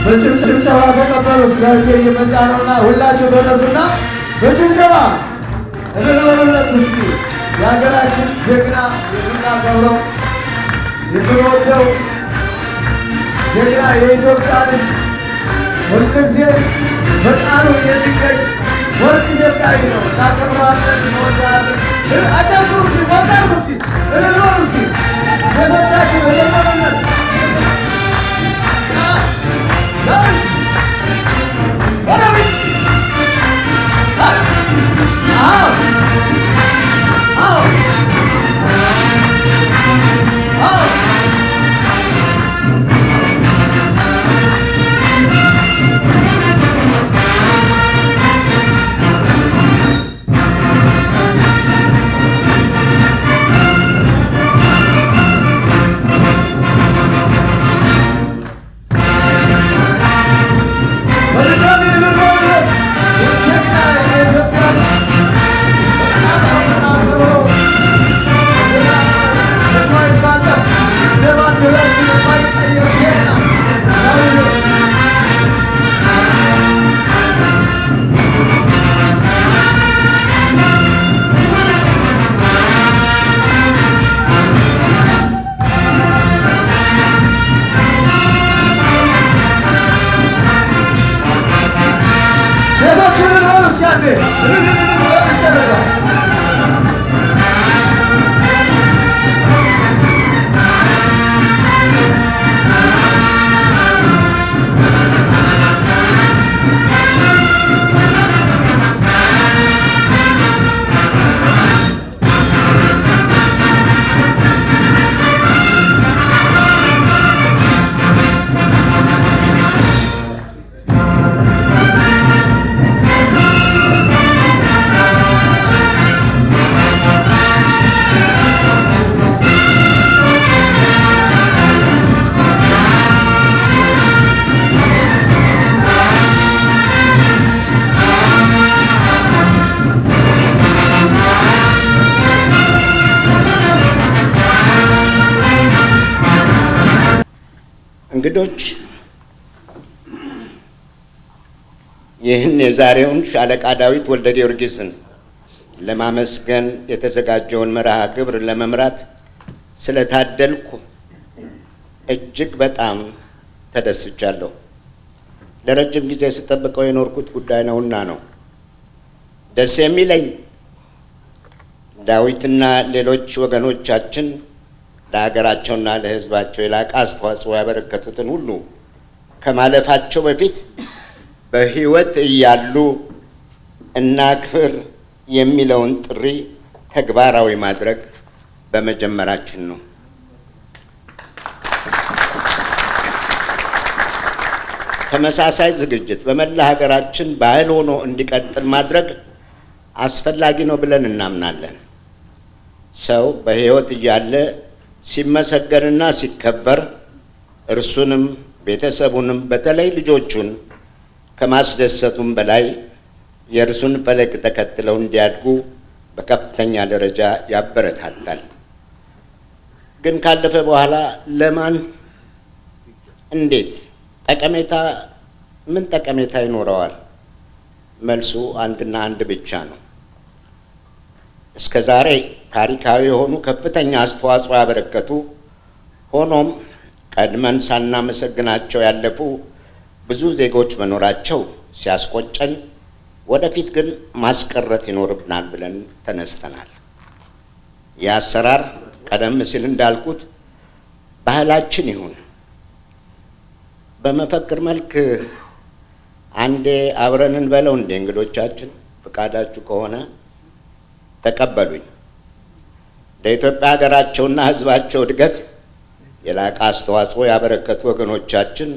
በጭብጨባ ተቀበሉት። ዳዊት እየመጣ ነውና ሁላችሁ ደረሱና በጭብጨባ እንበሉለት እስኪ። የሀገራችን ጀግና የምናከብረው የምንወደው ጀግና የኢትዮጵያ ልጅ ሁልጊዜ በቃሉ የሚገኝ ወርቅ ኢትዮጵያዊ ነው። እናከብረዋለን፣ እንወደዋለን። አጨብጭቡ እስኪ፣ ሞታሉ እስኪ፣ እንበሉ እስኪ። ሴቶቻችን በለመኑነት ዳዊት ወደፊት እንግዶች ይህን የዛሬውን ሻለቃ ዳዊት ወልደ ጊዮርጊስን ለማመስገን የተዘጋጀውን መርሃ ግብር ለመምራት ስለታደልኩ እጅግ በጣም ተደስቻለሁ። ለረጅም ጊዜ ስጠብቀው የኖርኩት ጉዳይ ነውና ነው። ደስ የሚለኝ ዳዊትና ሌሎች ወገኖቻችን ለሀገራቸውና ለሕዝባቸው የላቀ አስተዋጽኦ ያበረከቱትን ሁሉ ከማለፋቸው በፊት በሕይወት እያሉ እናክብር የሚለውን ጥሪ ተግባራዊ ማድረግ በመጀመራችን ነው። ተመሳሳይ ዝግጅት በመላ ሀገራችን ባህል ሆኖ እንዲቀጥል ማድረግ አስፈላጊ ነው ብለን እናምናለን። ሰው በሕይወት እያለ ሲመሰገንና ሲከበር እርሱንም ቤተሰቡንም በተለይ ልጆቹን ከማስደሰቱም በላይ የእርሱን ፈለግ ተከትለው እንዲያድጉ በከፍተኛ ደረጃ ያበረታታል። ግን ካለፈ በኋላ ለማን፣ እንዴት፣ ምን ጠቀሜታ ይኖረዋል? መልሱ አንድና አንድ ብቻ ነው። እስከ ዛሬ ታሪካዊ የሆኑ ከፍተኛ አስተዋጽኦ ያበረከቱ ሆኖም ቀድመን ሳናመሰግናቸው ያለፉ ብዙ ዜጎች መኖራቸው ሲያስቆጨን፣ ወደፊት ግን ማስቀረት ይኖርብናል ብለን ተነስተናል። ይህ አሰራር ቀደም ሲል እንዳልኩት ባህላችን ይሁን። በመፈክር መልክ አንዴ አብረን እንበለው እንደ እንግዶቻችን ፈቃዳችሁ ከሆነ ተቀበሉኝ። ለኢትዮጵያ ሀገራቸውና ሕዝባቸው እድገት የላቀ አስተዋጽኦ ያበረከቱ ወገኖቻችን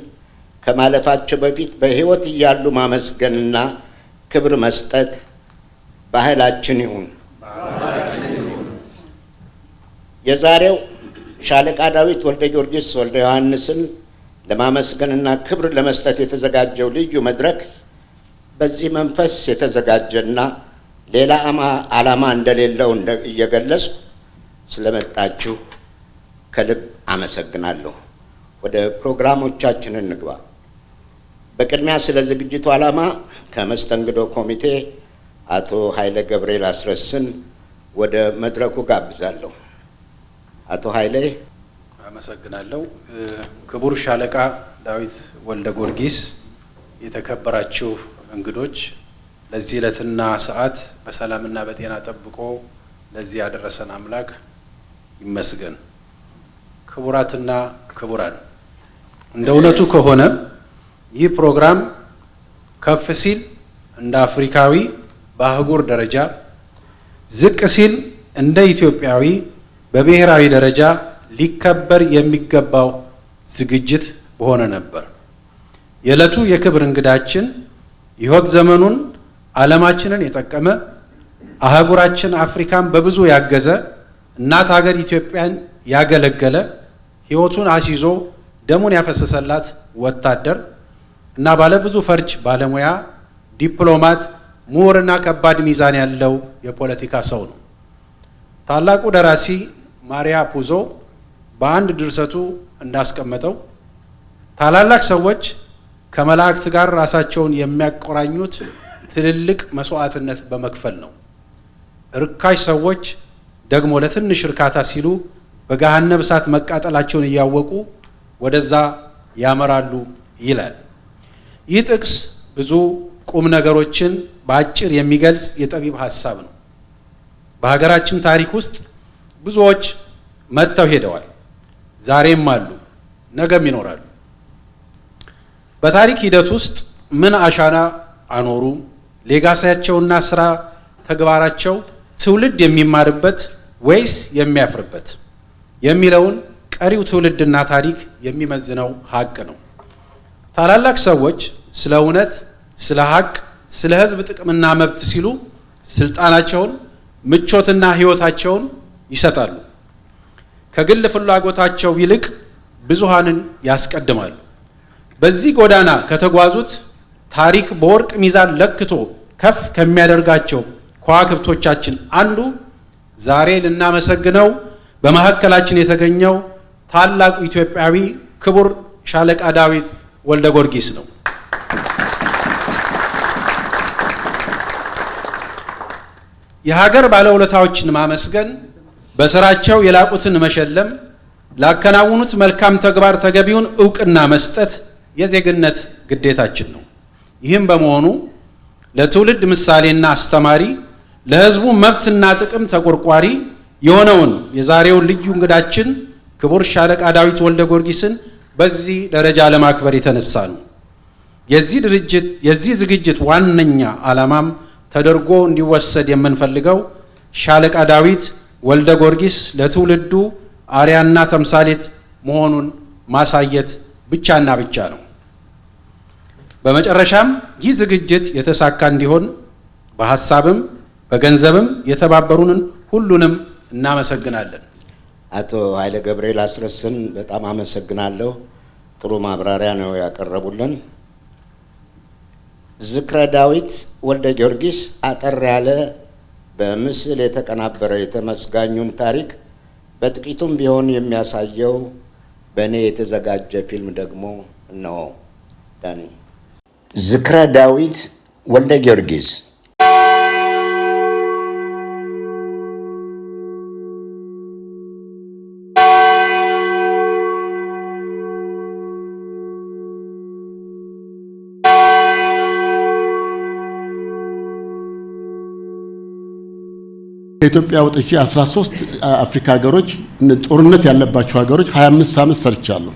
ከማለፋቸው በፊት በሕይወት እያሉ ማመስገንና ክብር መስጠት ባህላችን ይሁን። የዛሬው ሻለቃ ዳዊት ወልደ ጊዮርጊስ ወልደ ዮሐንስን ለማመስገንና ክብር ለመስጠት የተዘጋጀው ልዩ መድረክ በዚህ መንፈስ የተዘጋጀና ሌላ ዓላማ እንደሌለው እየገለጽኩ ስለመጣችሁ ከልብ አመሰግናለሁ። ወደ ፕሮግራሞቻችን እንግባ። በቅድሚያ ስለ ዝግጅቱ ዓላማ ከመስተንግዶ ኮሚቴ አቶ ኃይለ ገብርኤል አስረስን ወደ መድረኩ ጋብዛለሁ። አቶ ኃይሌ። አመሰግናለሁ። ክቡር ሻለቃ ዳዊት ወልደ ጊዮርጊስ፣ የተከበራችሁ እንግዶች፣ ለዚህ ዕለትና ሰዓት በሰላምና በጤና ጠብቆ ለዚህ ያደረሰን አምላክ ይመስገን። ክቡራትና ክቡራን፣ እንደ እውነቱ ከሆነ ይህ ፕሮግራም ከፍ ሲል እንደ አፍሪካዊ በአህጉር ደረጃ፣ ዝቅ ሲል እንደ ኢትዮጵያዊ በብሔራዊ ደረጃ ሊከበር የሚገባው ዝግጅት በሆነ ነበር። የዕለቱ የክብር እንግዳችን የሕይወት ዘመኑን ዓለማችንን የጠቀመ አህጉራችን አፍሪካን በብዙ ያገዘ እናት ሀገር ኢትዮጵያን ያገለገለ ሕይወቱን አስይዞ ደሙን ያፈሰሰላት ወታደር እና ባለብዙ ፈርጅ ባለሙያ፣ ዲፕሎማት፣ ምሁርና ከባድ ሚዛን ያለው የፖለቲካ ሰው ነው። ታላቁ ደራሲ ማሪያ ፑዞ በአንድ ድርሰቱ እንዳስቀመጠው ታላላቅ ሰዎች ከመላእክት ጋር ራሳቸውን የሚያቆራኙት ትልልቅ መስዋዕትነት በመክፈል ነው። ርካሽ ሰዎች ደግሞ ለትንሽ እርካታ ሲሉ በገሃነመ እሳት መቃጠላቸውን እያወቁ ወደዛ ያመራሉ ይላል። ይህ ጥቅስ ብዙ ቁም ነገሮችን በአጭር የሚገልጽ የጠቢብ ሐሳብ ነው። በሀገራችን ታሪክ ውስጥ ብዙዎች መጥተው ሄደዋል። ዛሬም አሉ፣ ነገም ይኖራሉ። በታሪክ ሂደት ውስጥ ምን አሻራ አኖሩ? ሌጋሲያቸውና ስራ ተግባራቸው ትውልድ የሚማርበት ወይስ የሚያፍርበት የሚለውን ቀሪው ትውልድና ታሪክ የሚመዝነው ሀቅ ነው። ታላላቅ ሰዎች ስለ እውነት፣ ስለ ሀቅ፣ ስለ ሕዝብ ጥቅምና መብት ሲሉ ስልጣናቸውን፣ ምቾትና ሕይወታቸውን ይሰጣሉ። ከግል ፍላጎታቸው ይልቅ ብዙሃንን ያስቀድማሉ። በዚህ ጎዳና ከተጓዙት ታሪክ በወርቅ ሚዛን ለክቶ ከፍ ከሚያደርጋቸው ከዋክብቶቻችን አንዱ ዛሬ ልናመሰግነው በመካከላችን የተገኘው ታላቁ ኢትዮጵያዊ ክቡር ሻለቃ ዳዊት ወልደ ጊዮርጊስ ነው። የሀገር ባለውለታዎችን ማመስገን፣ በስራቸው የላቁትን መሸለም፣ ላከናወኑት መልካም ተግባር ተገቢውን ዕውቅና መስጠት የዜግነት ግዴታችን ነው። ይህም በመሆኑ ለትውልድ ምሳሌና አስተማሪ፣ ለሕዝቡ መብትና ጥቅም ተቆርቋሪ የሆነውን የዛሬውን ልዩ እንግዳችን ክቡር ሻለቃ ዳዊት ወልደ ጊዮርጊስን በዚህ ደረጃ ለማክበር የተነሳ ነው። የዚህ ዝግጅት ዋነኛ ዓላማም ተደርጎ እንዲወሰድ የምንፈልገው ሻለቃ ዳዊት ወልደ ጊዮርጊስ ለትውልዱ አርያና ተምሳሌት መሆኑን ማሳየት ብቻና ብቻ ነው። በመጨረሻም ይህ ዝግጅት የተሳካ እንዲሆን በሐሳብም በገንዘብም የተባበሩንን ሁሉንም እናመሰግናለን። አቶ ኃይለ ገብርኤል አስረስን በጣም አመሰግናለሁ። ጥሩ ማብራሪያ ነው ያቀረቡልን። ዝክረ ዳዊት ወልደ ጊዮርጊስ አጠር ያለ በምስል የተቀናበረ የተመስጋኙን ታሪክ በጥቂቱም ቢሆን የሚያሳየው በእኔ የተዘጋጀ ፊልም ደግሞ ነው። ዳኒ። ዝክረ ዳዊት ወልደ ጊዮርጊስ ከኢትዮጵያ ወጥቼ 13 አፍሪካ ሀገሮች ጦርነት ያለባቸው ሀገሮች 25 ዓመት ሰርቻለሁ።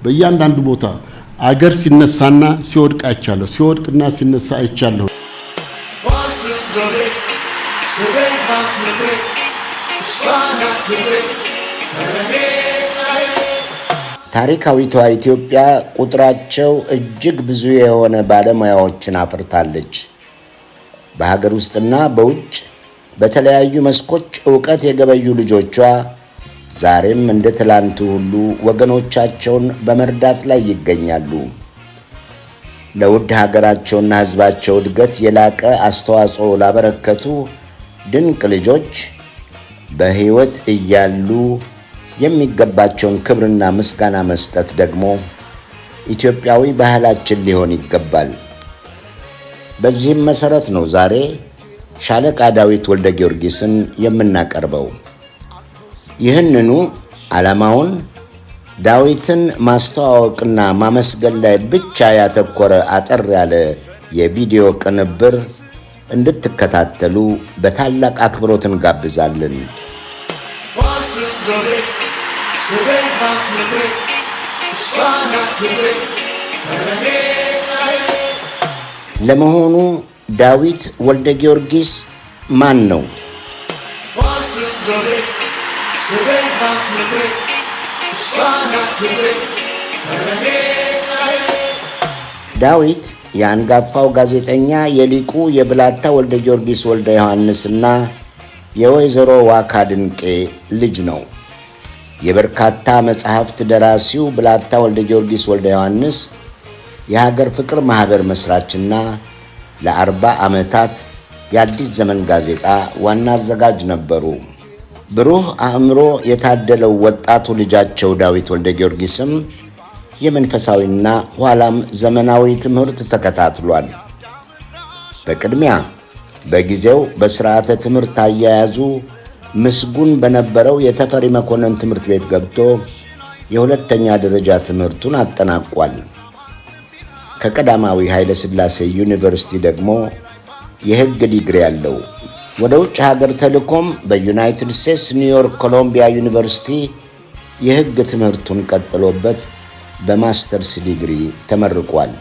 በእያንዳንዱ ቦታ አገር ሲነሳና ሲወድቅ አይቻለሁ፣ ሲወድቅና ሲነሳ አይቻለሁ። ታሪካዊቷ ኢትዮጵያ ቁጥራቸው እጅግ ብዙ የሆነ ባለሙያዎችን አፍርታለች። በሀገር ውስጥና በውጭ በተለያዩ መስኮች ዕውቀት የገበዩ ልጆቿ ዛሬም እንደ ትላንቱ ሁሉ ወገኖቻቸውን በመርዳት ላይ ይገኛሉ። ለውድ ሀገራቸውና ሕዝባቸው እድገት የላቀ አስተዋጽኦ ላበረከቱ ድንቅ ልጆች በሕይወት እያሉ የሚገባቸውን ክብርና ምስጋና መስጠት ደግሞ ኢትዮጵያዊ ባህላችን ሊሆን ይገባል። በዚህም መሰረት ነው ዛሬ ሻለቃ ዳዊት ወልደ ጊዮርጊስን የምናቀርበው። ይህንኑ ዓላማውን ዳዊትን ማስተዋወቅና ማመስገን ላይ ብቻ ያተኮረ አጠር ያለ የቪዲዮ ቅንብር እንድትከታተሉ በታላቅ አክብሮት እንጋብዛለን። ለመሆኑ ዳዊት ወልደ ጊዮርጊስ ማን ነው? ዳዊት የአንጋፋው ጋዜጠኛ የሊቁ የብላታ ወልደ ጊዮርጊስ ወልደ ዮሐንስና የወይዘሮ ዋካ ድንቄ ልጅ ነው። የበርካታ መጽሐፍት ደራሲው ብላታ ወልደ ጊዮርጊስ ወልደ ዮሐንስ የሀገር ፍቅር ማህበር መስራችና ለ40 ዓመታት የአዲስ ዘመን ጋዜጣ ዋና አዘጋጅ ነበሩ። ብሩህ አእምሮ የታደለው ወጣቱ ልጃቸው ዳዊት ወልደ ጊዮርጊስም የመንፈሳዊና ኋላም ዘመናዊ ትምህርት ተከታትሏል። በቅድሚያ በጊዜው በስርዓተ ትምህርት አያያዙ ምስጉን በነበረው የተፈሪ መኮንን ትምህርት ቤት ገብቶ የሁለተኛ ደረጃ ትምህርቱን አጠናቋል። ከቀዳማዊ ኃይለ ሥላሴ ዩኒቨርሲቲ ደግሞ የሕግ ዲግሪ ያለው። ወደ ውጭ ሀገር ተልኮም በዩናይትድ ስቴትስ ኒውዮርክ ኮሎምቢያ ዩኒቨርሲቲ የሕግ ትምህርቱን ቀጥሎበት በማስተርስ ዲግሪ ተመርቋል።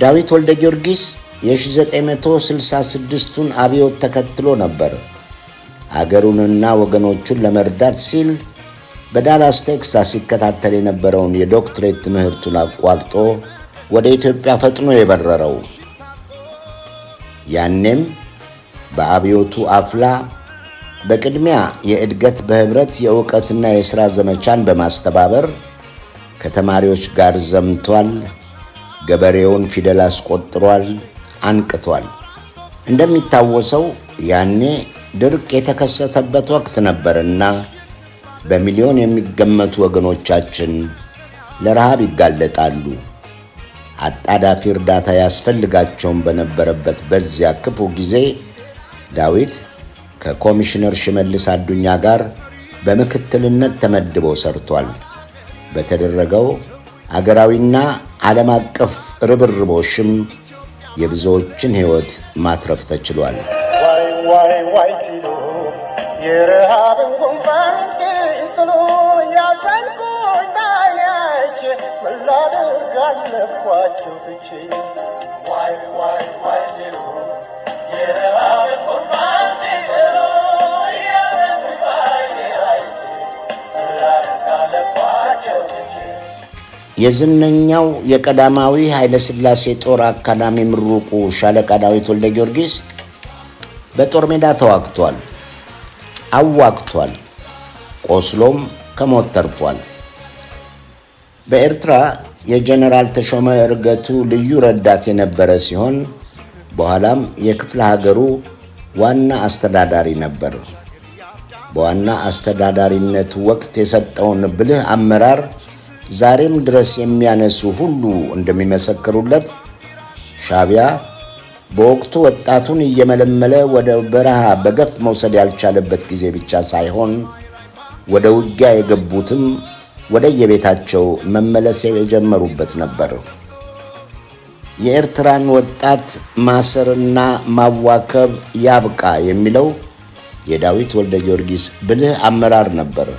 ዳዊት ወልደ ጊዮርጊስ የ1966ቱን አብዮት ተከትሎ ነበር አገሩንና ወገኖቹን ለመርዳት ሲል በዳላስ ቴክሳስ ሲከታተል የነበረውን የዶክትሬት ትምህርቱን አቋርጦ ወደ ኢትዮጵያ ፈጥኖ የበረረው። ያኔም በአብዮቱ አፍላ በቅድሚያ የእድገት በህብረት የእውቀትና የሥራ ዘመቻን በማስተባበር ከተማሪዎች ጋር ዘምቷል። ገበሬውን ፊደል አስቆጥሯል፣ አንቅቷል። እንደሚታወሰው ያኔ ድርቅ የተከሰተበት ወቅት ነበርና በሚሊዮን የሚገመቱ ወገኖቻችን ለረሃብ ይጋለጣሉ። አጣዳፊ እርዳታ ያስፈልጋቸውን በነበረበት በዚያ ክፉ ጊዜ ዳዊት ከኮሚሽነር ሽመልስ አዱኛ ጋር በምክትልነት ተመድቦ ሰርቷል። በተደረገው አገራዊና ዓለም አቀፍ ርብርቦሽም የብዙዎችን ሕይወት ማትረፍ ተችሏል። ዋይ ሲሉ የረሃብን ጉንፋን ሲስሉ ያዘንኩኝ ባይናች ምን ላድርግ አለፍኳቸው ትቼ ዋይ ሲሉ የረሃብን ጉንፋን ሲስሉ ያዘንኩኝ ባይናች ምን ላድርግ አለፍኳቸው ትቼ። የዝነኛው የቀዳማዊ ኃይለ ሥላሴ ጦር አካዳሚ ምሩቁ ሻለቃ ዳዊት ወልደ ጊዮርጊስ በጦር ሜዳ ተዋግቷል፣ አዋግቷል፣ ቆስሎም ከሞት ተርፏል። በኤርትራ የጀነራል ተሾመ እርገቱ ልዩ ረዳት የነበረ ሲሆን በኋላም የክፍለ ሀገሩ ዋና አስተዳዳሪ ነበር። በዋና አስተዳዳሪነቱ ወቅት የሰጠውን ብልህ አመራር ዛሬም ድረስ የሚያነሱ ሁሉ እንደሚመሰክሩለት ሻዕቢያ በወቅቱ ወጣቱን እየመለመለ ወደ በረሃ በገፍ መውሰድ ያልቻለበት ጊዜ ብቻ ሳይሆን ወደ ውጊያ የገቡትም ወደ የቤታቸው መመለስ የጀመሩበት ነበር። የኤርትራን ወጣት ማሰርና ማዋከብ ያብቃ የሚለው የዳዊት ወልደ ጊዮርጊስ ብልህ አመራር ነበር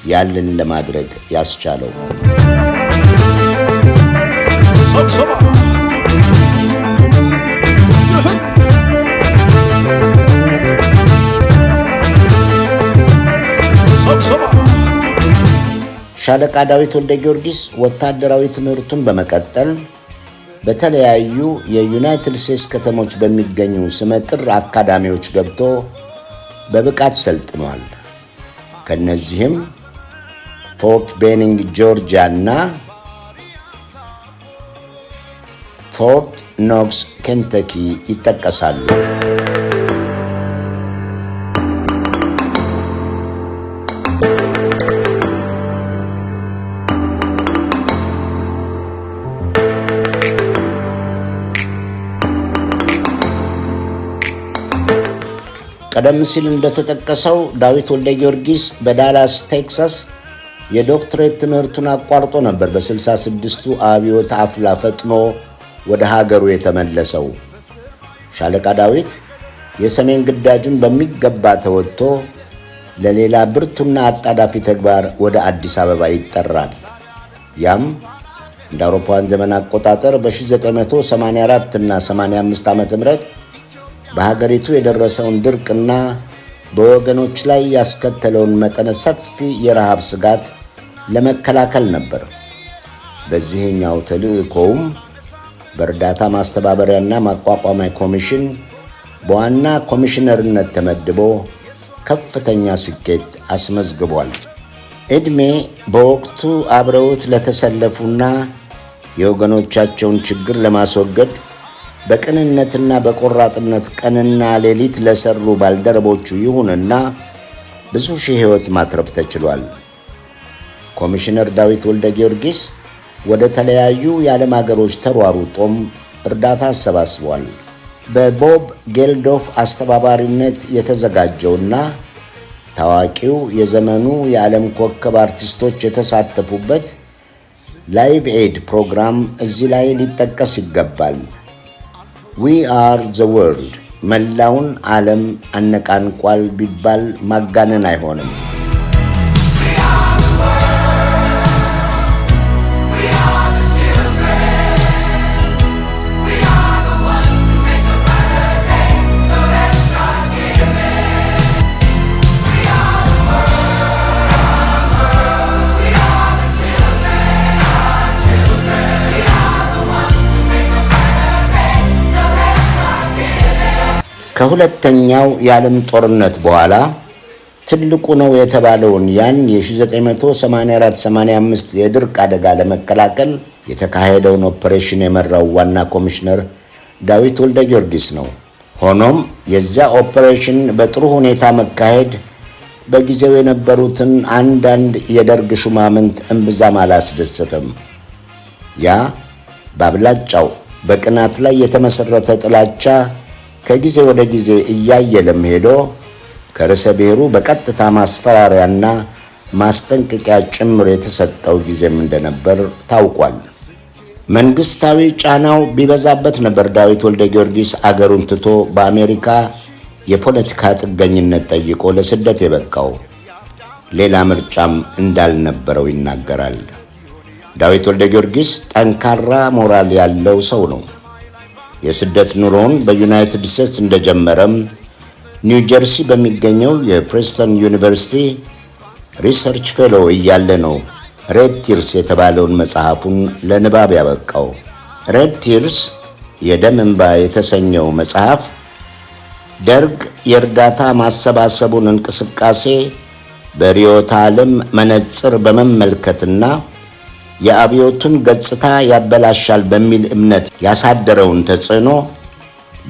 ያንን ለማድረግ ያስቻለው። ሻለቃ ዳዊት ወልደ ጊዮርጊስ ወታደራዊ ትምህርቱን በመቀጠል በተለያዩ የዩናይትድ ስቴትስ ከተሞች በሚገኙ ስመጥር አካዳሚዎች ገብቶ በብቃት ሰልጥኗል። ከነዚህም ፎርት ቤኒንግ ጆርጂያ እና ፎርት ኖክስ ኬንተኪ ይጠቀሳሉ። ቀደም ሲል እንደተጠቀሰው ዳዊት ወልደ ጊዮርጊስ በዳላስ ቴክሳስ የዶክትሬት ትምህርቱን አቋርጦ ነበር በ66ቱ አብዮት አፍላ ፈጥኖ ወደ ሀገሩ የተመለሰው። ሻለቃ ዳዊት የሰሜን ግዳጁን በሚገባ ተወጥቶ ለሌላ ብርቱና አጣዳፊ ተግባር ወደ አዲስ አበባ ይጠራል። ያም እንደ አውሮፓውያን ዘመን አቆጣጠር በ1984 እና 85 ዓመተ ምህረት በሀገሪቱ የደረሰውን ድርቅና በወገኖች ላይ ያስከተለውን መጠነ ሰፊ የረሃብ ስጋት ለመከላከል ነበር። በዚህኛው ተልእኮውም በእርዳታ ማስተባበሪያና ማቋቋሚያ ኮሚሽን በዋና ኮሚሽነርነት ተመድቦ ከፍተኛ ስኬት አስመዝግቧል። ዕድሜ በወቅቱ አብረውት ለተሰለፉና የወገኖቻቸውን ችግር ለማስወገድ በቅንነትና በቆራጥነት ቀንና ሌሊት ለሰሩ ባልደረቦቹ ይሁንና ብዙ ሺህ ሕይወት ማትረፍ ተችሏል። ኮሚሽነር ዳዊት ወልደ ጊዮርጊስ ወደ ተለያዩ የዓለም አገሮች ተሯሩጦም እርዳታ አሰባስቧል። በቦብ ጌልዶፍ አስተባባሪነት የተዘጋጀውና ታዋቂው የዘመኑ የዓለም ኮከብ አርቲስቶች የተሳተፉበት ላይቭ ኤድ ፕሮግራም እዚህ ላይ ሊጠቀስ ይገባል። ዊ አር ዘ ወርልድ መላውን ዓለም አነቃንቋል ቢባል ማጋነን አይሆንም። ከሁለተኛው የዓለም ጦርነት በኋላ ትልቁ ነው የተባለውን ያን የ1984-85 የድርቅ አደጋ ለመከላከል የተካሄደውን ኦፕሬሽን የመራው ዋና ኮሚሽነር ዳዊት ወልደ ጊዮርጊስ ነው። ሆኖም የዚያ ኦፕሬሽን በጥሩ ሁኔታ መካሄድ በጊዜው የነበሩትን አንዳንድ የደርግ ሹማምንት እምብዛም አላስደሰተም። ያ በአብላጫው በቅናት ላይ የተመሰረተ ጥላቻ ከጊዜ ወደ ጊዜ እያየለም ሄዶ ከርዕሰ ብሔሩ በቀጥታ ማስፈራሪያና ማስጠንቀቂያ ጭምር የተሰጠው ጊዜም እንደነበር ታውቋል። መንግስታዊ ጫናው ቢበዛበት ነበር ዳዊት ወልደ ጊዮርጊስ አገሩን ትቶ በአሜሪካ የፖለቲካ ጥገኝነት ጠይቆ ለስደት የበቃው። ሌላ ምርጫም እንዳልነበረው ይናገራል። ዳዊት ወልደ ጊዮርጊስ ጠንካራ ሞራል ያለው ሰው ነው። የስደት ኑሮውን በዩናይትድ ስቴትስ እንደጀመረም ኒው ጀርሲ በሚገኘው የፕሬስተን ዩኒቨርሲቲ ሪሰርች ፌሎ እያለ ነው ሬድ ቲርስ የተባለውን መጽሐፉን ለንባብ ያበቃው። ሬድ ቲርስ የደም እንባ የተሰኘው መጽሐፍ ደርግ የእርዳታ ማሰባሰቡን እንቅስቃሴ በርዕዮተ ዓለም መነጽር በመመልከትና የአብዮቱን ገጽታ ያበላሻል በሚል እምነት ያሳደረውን ተጽዕኖ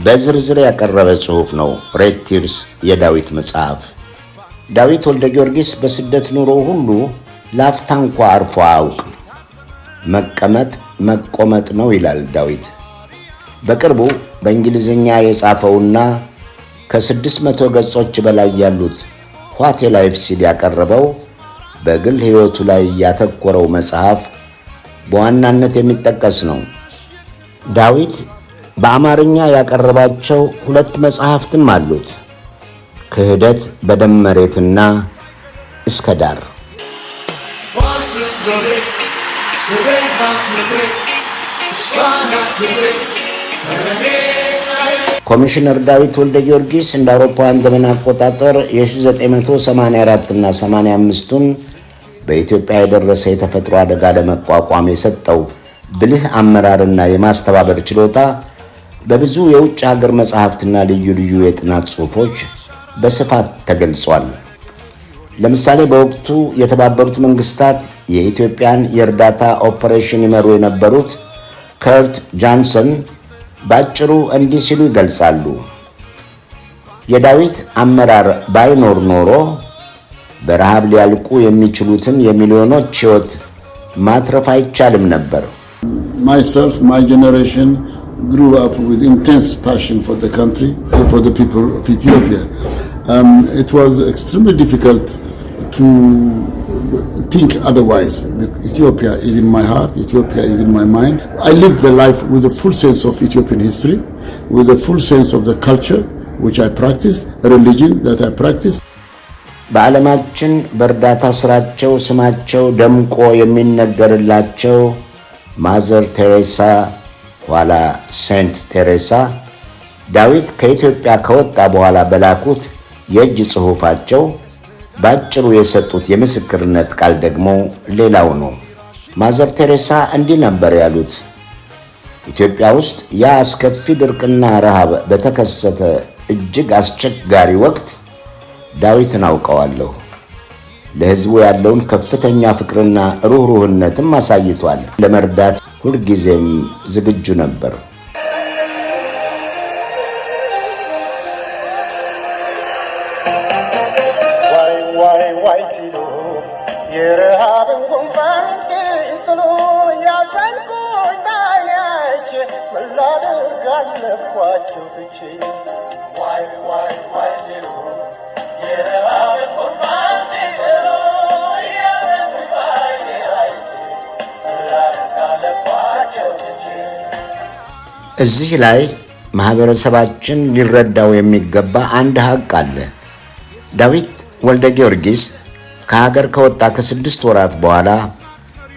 በዝርዝር ያቀረበ ጽሑፍ ነው ሬድ ቲርስ የዳዊት መጽሐፍ። ዳዊት ወልደ ጊዮርጊስ በስደት ኑሮ ሁሉ ላፍታ እንኳ አርፎ አያውቅም። መቀመጥ መቆመጥ ነው ይላል ዳዊት። በቅርቡ በእንግሊዝኛ የጻፈውና ከ600 ገጾች በላይ ያሉት ዋት ኤ ላይፍ ሲል ያቀረበው በግል ሕይወቱ ላይ ያተኮረው መጽሐፍ በዋናነት የሚጠቀስ ነው። ዳዊት በአማርኛ ያቀረባቸው 2 መጽሐፍትም አሉት። ክህደት በደም መሬትና እስከ ዳር። ኮሚሽነር ዳዊት ወልደ ጊዮርጊስ እንደ አውሮፓውያን ዘመን አቆጣጠር የ1984 እና 85ቱን በኢትዮጵያ የደረሰ የተፈጥሮ አደጋ ለመቋቋም የሰጠው ብልህ አመራርና የማስተባበር ችሎታ በብዙ የውጭ ሀገር መጻሕፍትና ልዩ ልዩ የጥናት ጽሑፎች በስፋት ተገልጿል። ለምሳሌ በወቅቱ የተባበሩት መንግስታት የኢትዮጵያን የእርዳታ ኦፐሬሽን ይመሩ የነበሩት ከርት ጃንሰን ባጭሩ እንዲህ ሲሉ ይገልጻሉ። የዳዊት አመራር ባይኖር ኖሮ በረሃብ ሊያልቁ የሚችሉትን የሚሊዮኖች ሕይወት ማትረፍ አይቻልም ነበር። Myself, my generation grew up with intense passion for the country and for the people of Ethiopia. It was extremely difficult to think otherwise. Ethiopia is in my heart, Ethiopia is in my mind. I lived the life with a full sense of Ethiopian history, with a full sense of the culture which I practice, religion that I practice. በዓለማችን በእርዳታ ስራቸው ስማቸው ደምቆ የሚነገርላቸው ማዘር ቴሬሳ ኋላ ሴንት ቴሬሳ ዳዊት ከኢትዮጵያ ከወጣ በኋላ በላኩት የእጅ ጽሑፋቸው ባጭሩ የሰጡት የምስክርነት ቃል ደግሞ ሌላው ነው። ማዘር ቴሬሳ እንዲህ ነበር ያሉት። ኢትዮጵያ ውስጥ ያ አስከፊ ድርቅና ረሃብ በተከሰተ እጅግ አስቸጋሪ ወቅት ዳዊትን አውቀዋለሁ። ለሕዝቡ ያለውን ከፍተኛ ፍቅርና ሩህሩህነትም አሳይቷል። ለመርዳት ሁልጊዜም ዝግጁ ነበር። ዋይ ሲሉ የረሃብን ጉንፋን ሲስሉ ያዘንኩኝ ባይናች ምን ላድርግ አለፍኳቸው ትቼ ዋይ ሲሉ የረሃብን ጉንፋን ሲስሉ ያዘንኩኝ ባይናች ምን ላድርግ አለፍኳቸው ትቼ። እዚህ ላይ ማህበረሰባችን ሊረዳው የሚገባ አንድ ሀቅ አለ። ዳዊት ወልደ ጊዮርጊስ ከሀገር ከወጣ ከ6 ወራት በኋላ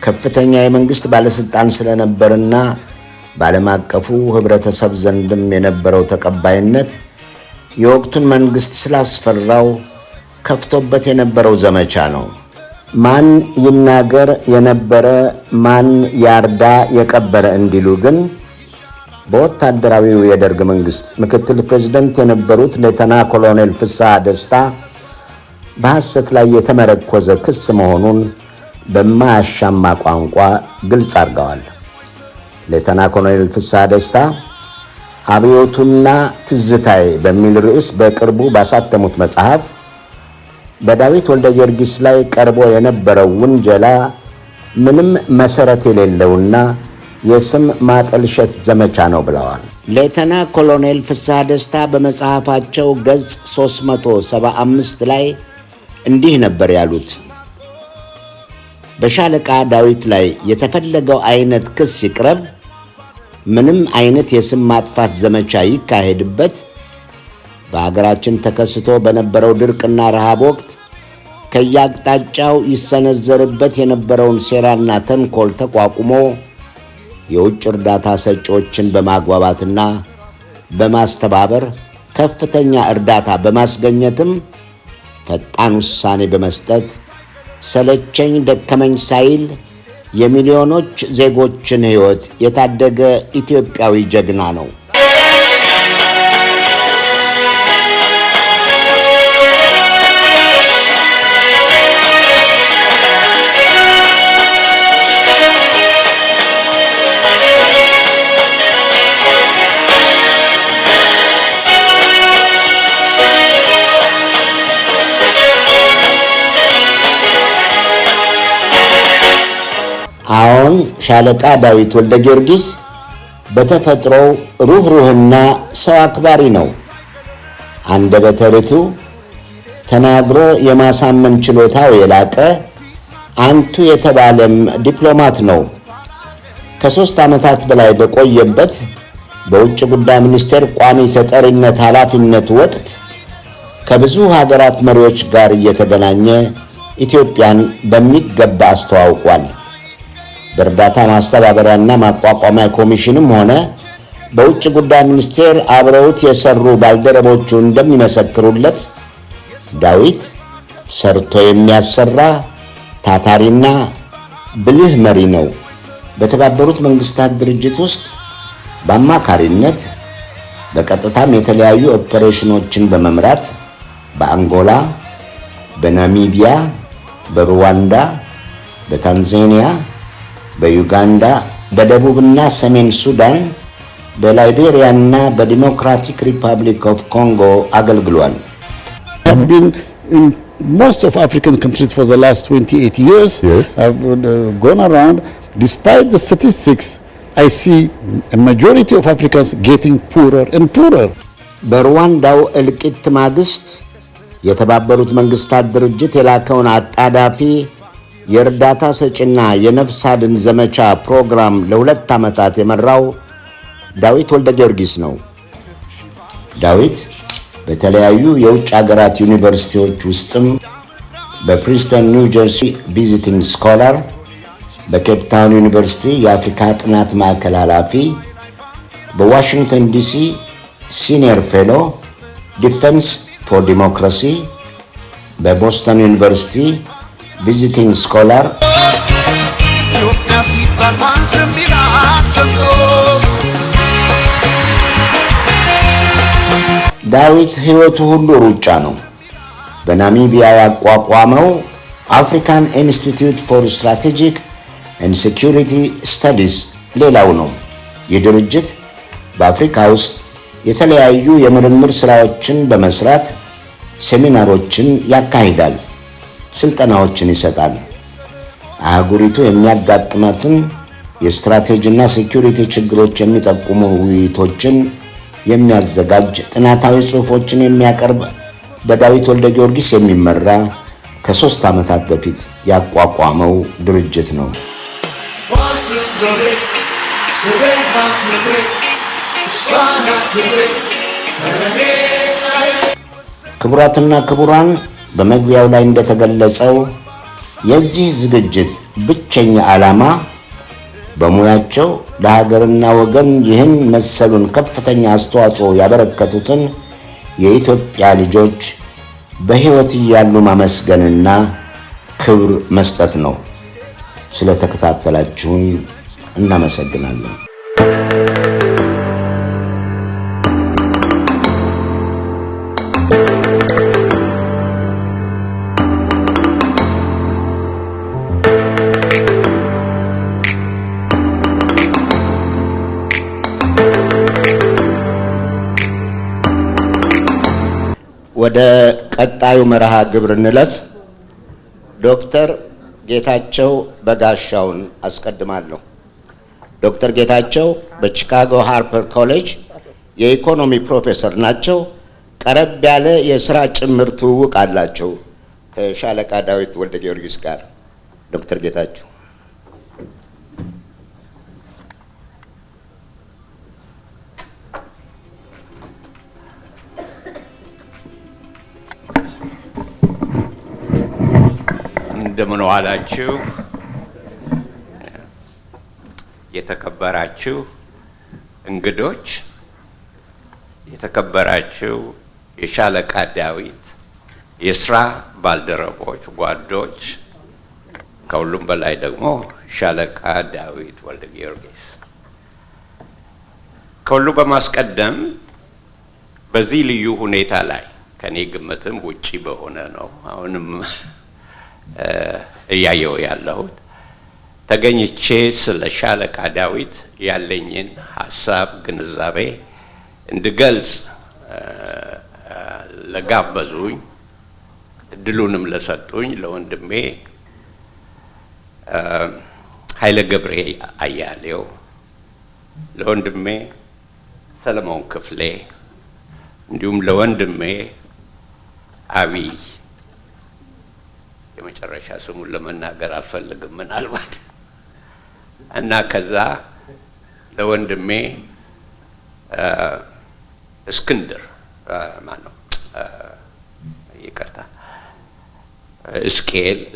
ከፍተኛ የመንግስት ባለስልጣን ስለነበርና በዓለም አቀፉ ህብረተሰብ ዘንድም የነበረው ተቀባይነት የወቅቱን መንግስት ስላስፈራው ከፍቶበት የነበረው ዘመቻ ነው። ማን ይናገር የነበረ ማን ያርዳ የቀበረ እንዲሉ ግን በወታደራዊው የደርግ መንግስት ምክትል ፕሬዝዳንት የነበሩት ሌተና ኮሎኔል ፍስሐ ደስታ በሐሰት ላይ የተመረኮዘ ክስ መሆኑን በማያሻማ ቋንቋ ግልጽ አድርገዋል። ሌተና ኮሎኔል ፍስሐ ደስታ አብዮቱና ትዝታዬ በሚል ርዕስ በቅርቡ ባሳተሙት መጽሐፍ በዳዊት ወልደ ጊዮርጊስ ላይ ቀርቦ የነበረው ውንጀላ ምንም መሰረት የሌለውና የስም ማጠልሸት ዘመቻ ነው ብለዋል። ሌተና ኮሎኔል ፍስሐ ደስታ በመጽሐፋቸው ገጽ 375 ላይ እንዲህ ነበር ያሉት። በሻለቃ ዳዊት ላይ የተፈለገው አይነት ክስ ይቅረብ፣ ምንም አይነት የስም ማጥፋት ዘመቻ ይካሄድበት፣ በሀገራችን ተከስቶ በነበረው ድርቅና ረሃብ ወቅት ከያቅጣጫው ይሰነዘርበት የነበረውን ሴራና ተንኮል ተቋቁሞ የውጭ እርዳታ ሰጪዎችን በማግባባትና በማስተባበር ከፍተኛ እርዳታ በማስገኘትም ፈጣን ውሳኔ በመስጠት ሰለቸኝ ደከመኝ ሳይል የሚሊዮኖች ዜጎችን ሕይወት የታደገ ኢትዮጵያዊ ጀግና ነው። አሁን ሻለቃ ዳዊት ወልደ ጊዮርጊስ በተፈጥሮው ሩህሩህና ሰው አክባሪ ነው። አንደበተ ርቱዕ፣ ተናግሮ የማሳመን ችሎታው የላቀ አንቱ የተባለም ዲፕሎማት ነው። ከ3 ዓመታት በላይ በቆየበት በውጭ ጉዳይ ሚኒስቴር ቋሚ ተጠሪነት ኃላፊነት ወቅት ከብዙ ሀገራት መሪዎች ጋር እየተገናኘ ኢትዮጵያን በሚገባ አስተዋውቋል። በእርዳታ ማስተባበሪያና ማቋቋሚያ ኮሚሽንም ሆነ በውጭ ጉዳይ ሚኒስቴር አብረውት የሰሩ ባልደረቦቹ እንደሚመሰክሩለት ዳዊት ሰርቶ የሚያሰራ ታታሪና ብልህ መሪ ነው። በተባበሩት መንግስታት ድርጅት ውስጥ በአማካሪነት በቀጥታም የተለያዩ ኦፐሬሽኖችን በመምራት በአንጎላ፣ በናሚቢያ፣ በሩዋንዳ፣ በታንዛኒያ፣ በዩጋንዳ፣ በደቡብና ሰሜን ሱዳን፣ በላይቤሪያና በዲሞክራቲክ ሪፐብሊክ ኦፍ ኮንጎ አገልግሏል። I've been in most of African countries for the last 28 years. Yes. I've gone around. Despite the statistics, I see a majority of Africans getting poorer and poorer. በሩዋንዳው እልቂት ማግስት የተባበሩት መንግስታት ድርጅት የላከውን አጣዳፊ የእርዳታ ሰጪና የነፍስ አድን ዘመቻ ፕሮግራም ለ2 ዓመታት የመራው ዳዊት ወልደ ጊዮርጊስ ነው። ዳዊት በተለያዩ የውጭ ሀገራት ዩኒቨርሲቲዎች ውስጥም በፕሪንስተን ኒው ጀርሲ ቪዚቲንግ ስኮላር፣ በኬፕ ታውን ዩኒቨርሲቲ የአፍሪካ ጥናት ማዕከል ኃላፊ፣ በዋሽንግተን ዲሲ ሲኒየር ፌሎ ዲፌንስ ፎር ዲሞክራሲ፣ በቦስተን ዩኒቨርሲቲ ቪዚቲንግ ስኮላር ኢትዮጵያ ሲባል ማን ዝም ይላል ሰምቶ? ዳዊት ሕይወቱ ሁሉ ሩጫ ነው። በናሚቢያ ያቋቋመው አፍሪካን ኢንስቲትዩት ፎር ስትራቴጂክ ኤንድ ሴኩሪቲ ስታዲስ ሌላው ነው። ይህ ድርጅት በአፍሪካ ውስጥ የተለያዩ የምርምር ሥራዎችን በመስራት ሴሚናሮችን ያካሂዳል፣ ስልጠናዎችን ይሰጣል። አህጉሪቱ የሚያጋጥማትን የስትራቴጂና ሴኩሪቲ ችግሮች የሚጠቁሙ ውይይቶችን የሚያዘጋጅ ጥናታዊ ጽሑፎችን የሚያቀርብ በዳዊት ወልደ ጊዮርጊስ የሚመራ ከ3 ዓመታት በፊት ያቋቋመው ድርጅት ነው። ክቡራትና ክቡራን፣ በመግቢያው ላይ እንደተገለጸው የዚህ ዝግጅት ብቸኛ ዓላማ በሙያቸው ለሀገርና ወገን ይህን መሰሉን ከፍተኛ አስተዋጽኦ ያበረከቱትን የኢትዮጵያ ልጆች በሕይወት እያሉ ማመስገንና ክብር መስጠት ነው። ስለተከታተላችሁን እናመሰግናለን። ወደ ቀጣዩ መርሃ ግብር እንለፍ። ዶክተር ጌታቸው በጋሻውን አስቀድማለሁ። ዶክተር ጌታቸው በቺካጎ ሃርፐር ኮሌጅ የኢኮኖሚ ፕሮፌሰር ናቸው። ቀረብ ያለ የሥራ ጭምር ትውውቅ አላቸው ከሻለቃ ዳዊት ወልደ ጊዮርጊስ ጋር። ዶክተር ጌታቸው እንደምን ዋላችሁ? የተከበራችሁ እንግዶች፣ የተከበራችሁ የሻለቃ ዳዊት የሥራ ባልደረቦች፣ ጓዶች፣ ከሁሉም በላይ ደግሞ ሻለቃ ዳዊት ወልደ ጊዮርጊስ፣ ከሁሉ በማስቀደም በዚህ ልዩ ሁኔታ ላይ ከኔ ግምትም ውጪ በሆነ ነው አሁንም እያየው ያለሁት ተገኝቼ ስለ ሻለቃ ዳዊት ያለኝን ሀሳብ ግንዛቤ እንድገልጽ ለጋበዙኝ እድሉንም ለሰጡኝ ለወንድሜ ኃይለ ገብሬ አያሌው፣ ለወንድሜ ሰለሞን ክፍሌ እንዲሁም ለወንድሜ አብይ የመጨረሻ ስሙን ለመናገር አልፈልግም ምናልባት እና ከዛ ለወንድሜ እስክንድር ማነው ይቅርታ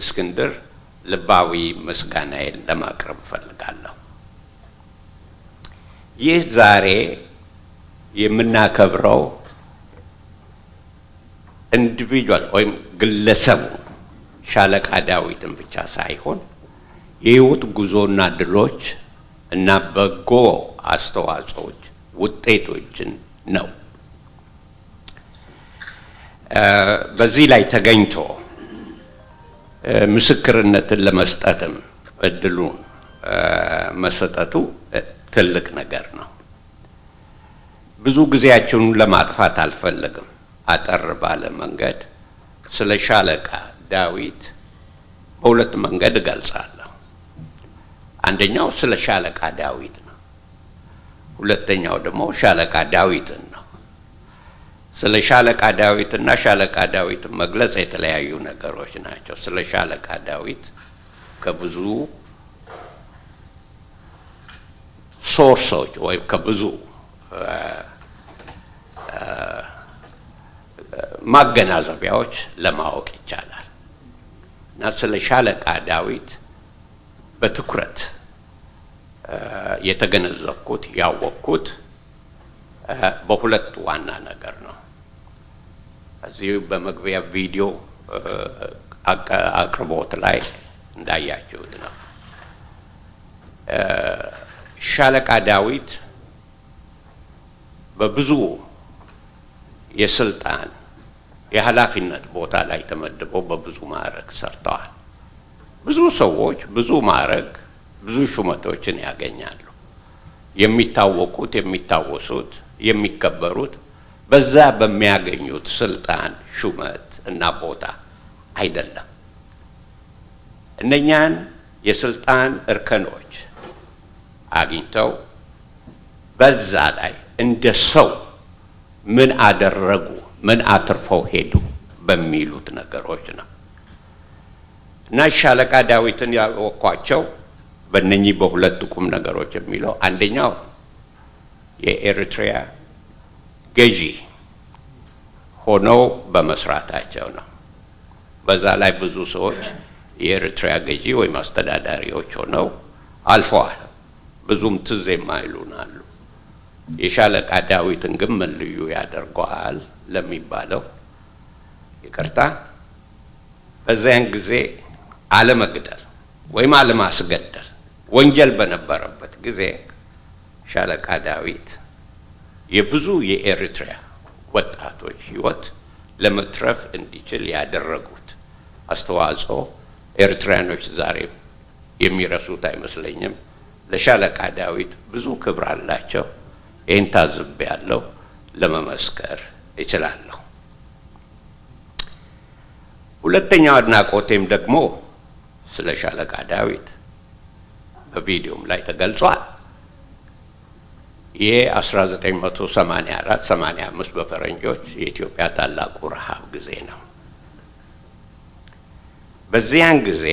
እስክንድር ልባዊ ምስጋናዬን ለማቅረብ እፈልጋለሁ። ይህ ዛሬ የምናከብረው ኢንዲቪጁዋል ወይም ግለሰቡ ሻለቃ ዳዊትን ብቻ ሳይሆን የህይወት ጉዞና ድሎች እና በጎ አስተዋጽኦች ውጤቶችን ነው። በዚህ ላይ ተገኝቶ ምስክርነትን ለመስጠትም እድሉን መሰጠቱ ትልቅ ነገር ነው። ብዙ ጊዜያችሁን ለማጥፋት አልፈልግም። አጠር ባለ መንገድ ስለ ሻለቃ ዳዊት በሁለት መንገድ እገልጻለሁ። አንደኛው ስለ ሻለቃ ዳዊት ነው። ሁለተኛው ደግሞ ሻለቃ ዳዊትን ነው። ስለ ሻለቃ ዳዊትና ሻለቃ ዳዊትን መግለጽ የተለያዩ ነገሮች ናቸው። ስለ ሻለቃ ዳዊት ከብዙ ሶርሶች ወይም ከብዙ ማገናዘቢያዎች ለማወቅ ይቻላል እና ስለ ሻለቃ ዳዊት በትኩረት የተገነዘብኩት ያወቅኩት በሁለት ዋና ነገር ነው። እዚህ በመግቢያ ቪዲዮ አቅርቦት ላይ እንዳያችሁት ነው። ሻለቃ ዳዊት በብዙ የስልጣን የኃላፊነት ቦታ ላይ ተመድበው በብዙ ማዕረግ ሰርተዋል። ብዙ ሰዎች ብዙ ማዕረግ ብዙ ሹመቶችን ያገኛሉ። የሚታወቁት፣ የሚታወሱት፣ የሚከበሩት በዛ በሚያገኙት ስልጣን፣ ሹመት እና ቦታ አይደለም። እነኛን የስልጣን እርከኖች አግኝተው በዛ ላይ እንደ ሰው ምን አደረጉ፣ ምን አትርፈው ሄዱ በሚሉት ነገሮች ነው እና ሻለቃ ዳዊትን ያወቅኳቸው በእነኚህ በሁለት ቁም ነገሮች የሚለው አንደኛው የኤርትሪያ ገዢ ሆነው በመስራታቸው ነው። በዛ ላይ ብዙ ሰዎች የኤርትሪያ ገዢ ወይም አስተዳዳሪዎች ሆነው አልፈዋል። ብዙም ትዝ የማይሉን አሉ። የሻለቃ ዳዊትን ግን ምን ልዩ ያደርገዋል ለሚባለው ይቅርታ፣ በዚያን ጊዜ አለመግደል ወይም አለማስገደል ወንጀል በነበረበት ጊዜ ሻለቃ ዳዊት የብዙ የኤርትሪያ ወጣቶች ሕይወት ለመትረፍ እንዲችል ያደረጉት አስተዋጽኦ ኤርትራኖች ዛሬ የሚረሱት አይመስለኝም። ለሻለቃ ዳዊት ብዙ ክብር አላቸው። ይህን ታዝቤያለሁ፣ ለመመስከር እችላለሁ። ሁለተኛው አድናቆቴም ደግሞ ስለ ሻለቃ ዳዊት በቪዲዮም ላይ ተገልጿል። ይህ 1984-85 በፈረንጆች የኢትዮጵያ ታላቁ ረሃብ ጊዜ ነው። በዚያን ጊዜ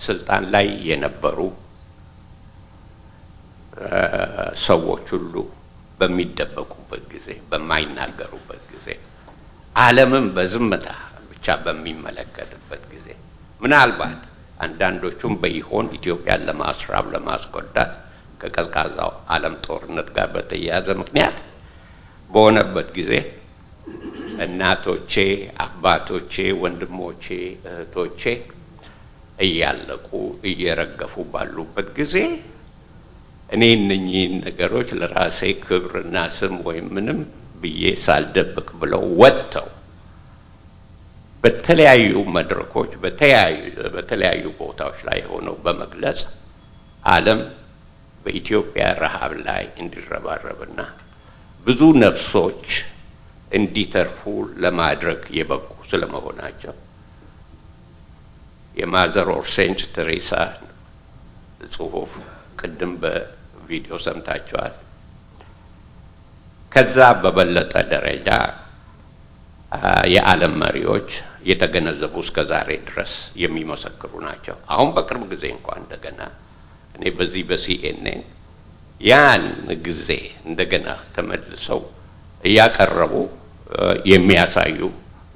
ስልጣን ላይ የነበሩ ሰዎች ሁሉ በሚደበቁበት ጊዜ፣ በማይናገሩበት ጊዜ፣ ዓለምን በዝምታ ብቻ በሚመለከትበት ጊዜ ምናልባት አንዳንዶቹም በይሆን ኢትዮጵያን ለማስራብ ለማስጎዳት ከቀዝቃዛው ዓለም ጦርነት ጋር በተያያዘ ምክንያት በሆነበት ጊዜ እናቶቼ፣ አባቶቼ፣ ወንድሞቼ፣ እህቶቼ እያለቁ እየረገፉ ባሉበት ጊዜ እኔ እነኚህን ነገሮች ለራሴ ክብርና ስም ወይም ምንም ብዬ ሳልደብቅ ብለው ወጥተው በተለያዩ መድረኮች በተለያዩ ቦታዎች ላይ ሆነው በመግለጽ ዓለም በኢትዮጵያ ረሃብ ላይ እንዲረባረብና ብዙ ነፍሶች እንዲተርፉ ለማድረግ የበቁ ስለመሆናቸው የማዘር ኦፍ ሴንት ቴሬሳ ጽሑፍ ቅድም በቪዲዮ ሰምታችኋል። ከዛ በበለጠ ደረጃ የዓለም መሪዎች የተገነዘቡ እስከ ዛሬ ድረስ የሚመሰክሩ ናቸው። አሁን በቅርብ ጊዜ እንኳን እንደገና እኔ በዚህ በሲኤንኤን ያን ጊዜ እንደገና ተመልሰው እያቀረቡ የሚያሳዩ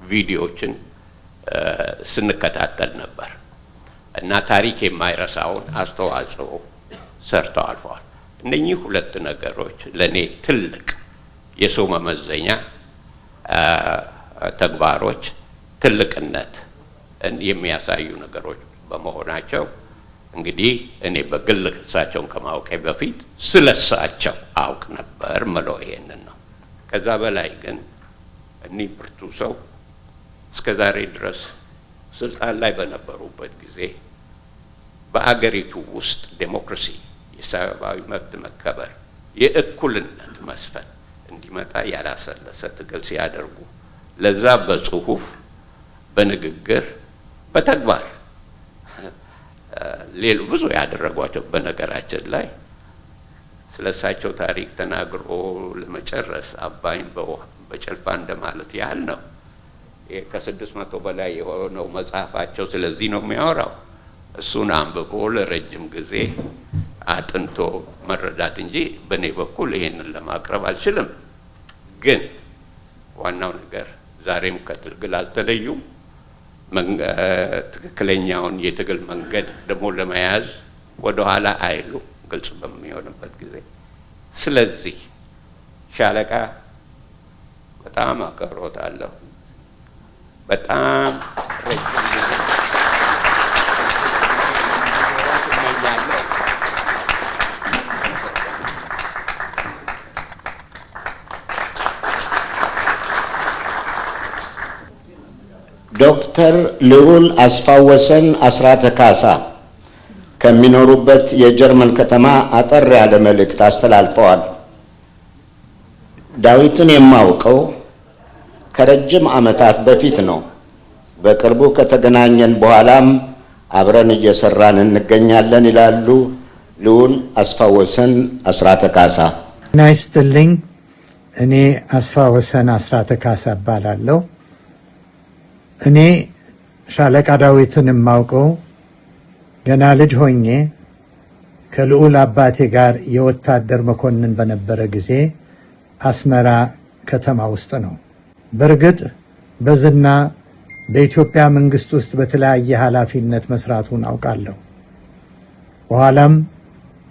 ቪዲዮዎችን ስንከታተል ነበር እና ታሪክ የማይረሳውን አስተዋጽኦ ሰርተው አልፈዋል። እነኚህ ሁለት ነገሮች ለእኔ ትልቅ የሰው መመዘኛ ተግባሮች፣ ትልቅነት የሚያሳዩ ነገሮች በመሆናቸው እንግዲህ እኔ በግል እሳቸውን ከማወቄ በፊት ስለሳቸው አውቅ ነበር ምለው ይሄንን ነው። ከዛ በላይ ግን እኒህ ብርቱ ሰው እስከ ዛሬ ድረስ ስልጣን ላይ በነበሩበት ጊዜ በአገሪቱ ውስጥ ዴሞክራሲ፣ የሰብአዊ መብት መከበር፣ የእኩልነት መስፈን እንዲመጣ ያላሰለሰ ትግል ሲያደርጉ ለዛ በጽሁፍ፣ በንግግር፣ በተግባር ሌሉ ብዙ ያደረጓቸው። በነገራችን ላይ ስለሳቸው ታሪክ ተናግሮ ለመጨረስ አባይን በጭልፋ እንደማለት ያህል ነው። ከ600 በላይ የሆነው መጽሐፋቸው ስለዚህ ነው የሚያወራው። እሱን አንብቦ ለረጅም ጊዜ አጥንቶ መረዳት እንጂ በእኔ በኩል ይሄንን ለማቅረብ አልችልም። ግን ዋናው ነገር ዛሬም ከትግል አልተለዩም። ትክክለኛውን የትግል መንገድ ደግሞ ለመያዝ ወደኋላ አይሉ ግልጽ በሚሆንበት ጊዜ። ስለዚህ ሻለቃ በጣም አከብሮታለሁ። በጣም ረጅም ጊዜ እመኛለሁ። ዶክተር ልዑል አስፋወሰን አስራተ ካሳ ከሚኖሩበት የጀርመን ከተማ አጠር ያለ መልእክት አስተላልፈዋል። ዳዊትን የማውቀው ከረጅም ዓመታት በፊት ነው። በቅርቡ ከተገናኘን በኋላም አብረን እየሰራን እንገኛለን ይላሉ ልዑል አስፋወሰን አስራተ ካሳ። ናይስትልኝ እኔ አስፋወሰን አስራተ ካሳ እባላለሁ። እኔ ሻለቃ ዳዊትን የማውቀው ገና ልጅ ሆኜ ከልዑል አባቴ ጋር የወታደር መኮንን በነበረ ጊዜ አስመራ ከተማ ውስጥ ነው። በእርግጥ በዝና በኢትዮጵያ መንግስት ውስጥ በተለያየ ኃላፊነት መስራቱን አውቃለሁ። በኋላም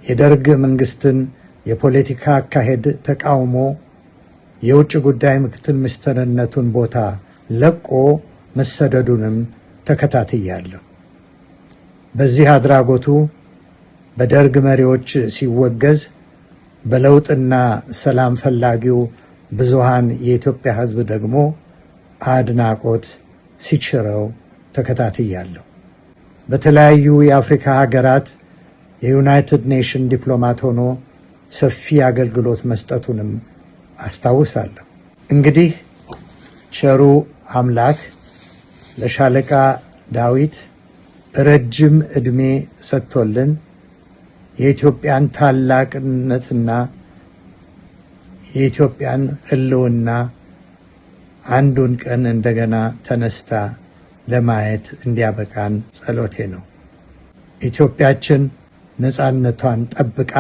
የደርግ መንግስትን የፖለቲካ አካሄድ ተቃውሞ የውጭ ጉዳይ ምክትል ሚኒስትርነቱን ቦታ ለቆ መሰደዱንም ተከታትያለሁ። በዚህ አድራጎቱ በደርግ መሪዎች ሲወገዝ፣ በለውጥና ሰላም ፈላጊው ብዙሃን የኢትዮጵያ ሕዝብ ደግሞ አድናቆት ሲችረው ተከታትያለሁ። በተለያዩ የአፍሪካ ሀገራት የዩናይትድ ኔሽን ዲፕሎማት ሆኖ ሰፊ አገልግሎት መስጠቱንም አስታውሳለሁ። እንግዲህ ቸሩ አምላክ ለሻለቃ ዳዊት ረጅም ዕድሜ ሰጥቶልን የኢትዮጵያን ታላቅነትና የኢትዮጵያን ሕልውና አንዱን ቀን እንደገና ተነስታ ለማየት እንዲያበቃን ጸሎቴ ነው። ኢትዮጵያችን ነፃነቷን ጠብቃ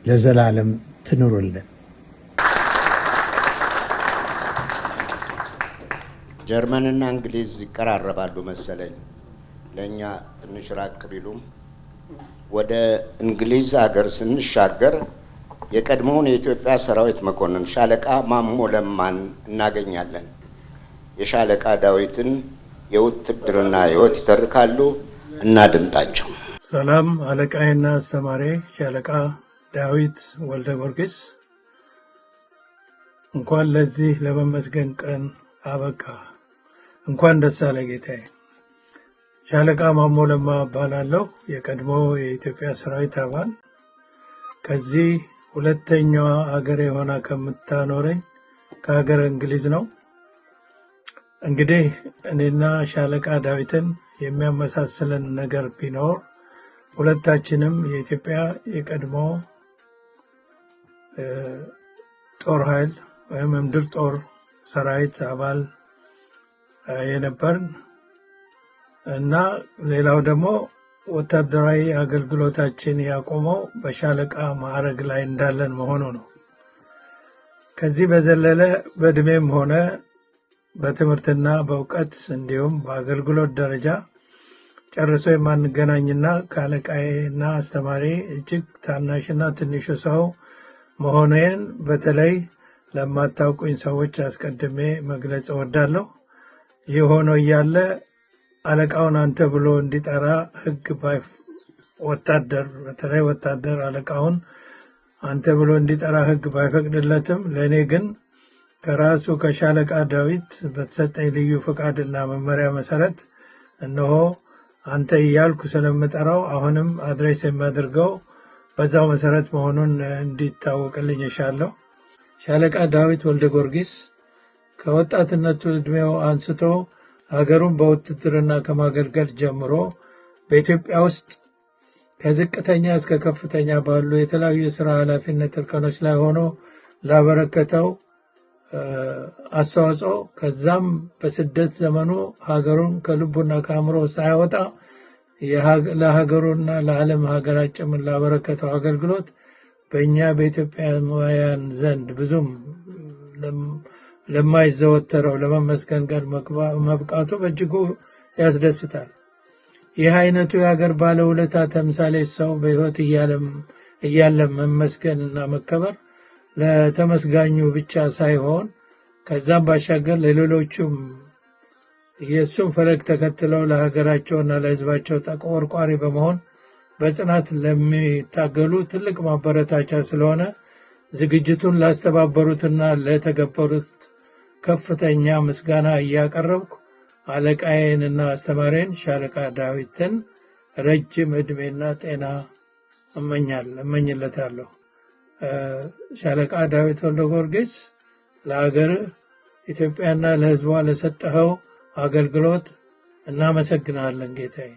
ለዘላለም ትኑርልን። ጀርመንና እንግሊዝ ይቀራረባሉ መሰለኝ። ለእኛ ትንሽ ራቅ ቢሉም ወደ እንግሊዝ ሀገር ስንሻገር የቀድሞውን የኢትዮጵያ ሰራዊት መኮንን ሻለቃ ማሞ ለማን እናገኛለን። የሻለቃ ዳዊትን የውትድርና ሕይወት ይተርካሉ። እናድምጣቸው። ሰላም አለቃዬና አስተማሪ ሻለቃ ዳዊት ወልደ ጊዮርጊስ፣ እንኳን ለዚህ ለመመስገን ቀን አበቃ። እንኳን ደስ አለ ጌታዬ። ሻለቃ ማሞ ለማ እባላለሁ። የቀድሞ የኢትዮጵያ ሰራዊት አባል፣ ከዚህ ሁለተኛዋ አገር የሆነ ከምታኖረኝ ከሀገር እንግሊዝ ነው። እንግዲህ እኔና ሻለቃ ዳዊትን የሚያመሳስለን ነገር ቢኖር ሁለታችንም የኢትዮጵያ የቀድሞ ጦር ኃይል ወይም ምድር ጦር ሰራዊት አባል የነበርን እና ሌላው ደግሞ ወታደራዊ አገልግሎታችን ያቆመው በሻለቃ ማዕረግ ላይ እንዳለን መሆኑ ነው። ከዚህ በዘለለ በእድሜም ሆነ በትምህርትና በእውቀት እንዲሁም በአገልግሎት ደረጃ ጨርሶ የማንገናኝና ከአለቃዬና አስተማሪ እጅግ ታናሽና ትንሹ ሰው መሆኔን በተለይ ለማታውቁኝ ሰዎች አስቀድሜ መግለጽ እወዳለሁ። ይህ ሆኖ እያለ አለቃውን አንተ ብሎ እንዲጠራ ሕግ ወታደር በተለይ ወታደር አለቃውን አንተ ብሎ እንዲጠራ ሕግ ባይፈቅድለትም ለእኔ ግን ከራሱ ከሻለቃ ዳዊት በተሰጠኝ ልዩ ፈቃድና መመሪያ መሰረት እነሆ አንተ እያልኩ ስለምጠራው አሁንም አድሬስ የሚያደርገው በዛው መሰረት መሆኑን እንዲታወቅልኝ እሻለሁ። ሻለቃ ዳዊት ወልደ ጊዮርጊስ ከወጣትነቱ ዕድሜው አንስቶ ሀገሩን በውትድርና ከማገልገል ጀምሮ በኢትዮጵያ ውስጥ ከዝቅተኛ እስከ ከፍተኛ ባሉ የተለያዩ የሥራ ኃላፊነት እርከኖች ላይ ሆኖ ላበረከተው አስተዋጽኦ ከዛም በስደት ዘመኑ ሀገሩን ከልቡና ከአእምሮ ሳያወጣ ለሀገሩና ለዓለም ሀገራት ጭምር ላበረከተው አገልግሎት በእኛ በኢትዮጵያውያን ዘንድ ብዙም ለማይዘወተረው ለመመስገን ጋር መብቃቱ በእጅጉ ያስደስታል። ይህ አይነቱ የሀገር ባለውለታ ተምሳሌ ሰው በሕይወት እያለም መመስገንና መከበር ለተመስጋኙ ብቻ ሳይሆን ከዛም ባሻገር ለሌሎቹም የእሱም ፈለግ ተከትለው ለሀገራቸውና ለሕዝባቸው ተቆርቋሪ በመሆን በጽናት ለሚታገሉ ትልቅ ማበረታቻ ስለሆነ ዝግጅቱን ላስተባበሩትና ለተገበሩት ከፍተኛ ምስጋና እያቀረብኩ አለቃዬንና አስተማሪን ሻለቃ ዳዊትን ረጅም ዕድሜና ጤና እመኝለታለሁ። ሻለቃ ዳዊት ወልደ ጊዮርጊስ ለሀገር ኢትዮጵያና ለሕዝቧ ለሰጠኸው አገልግሎት እናመሰግናለን ጌታዬ።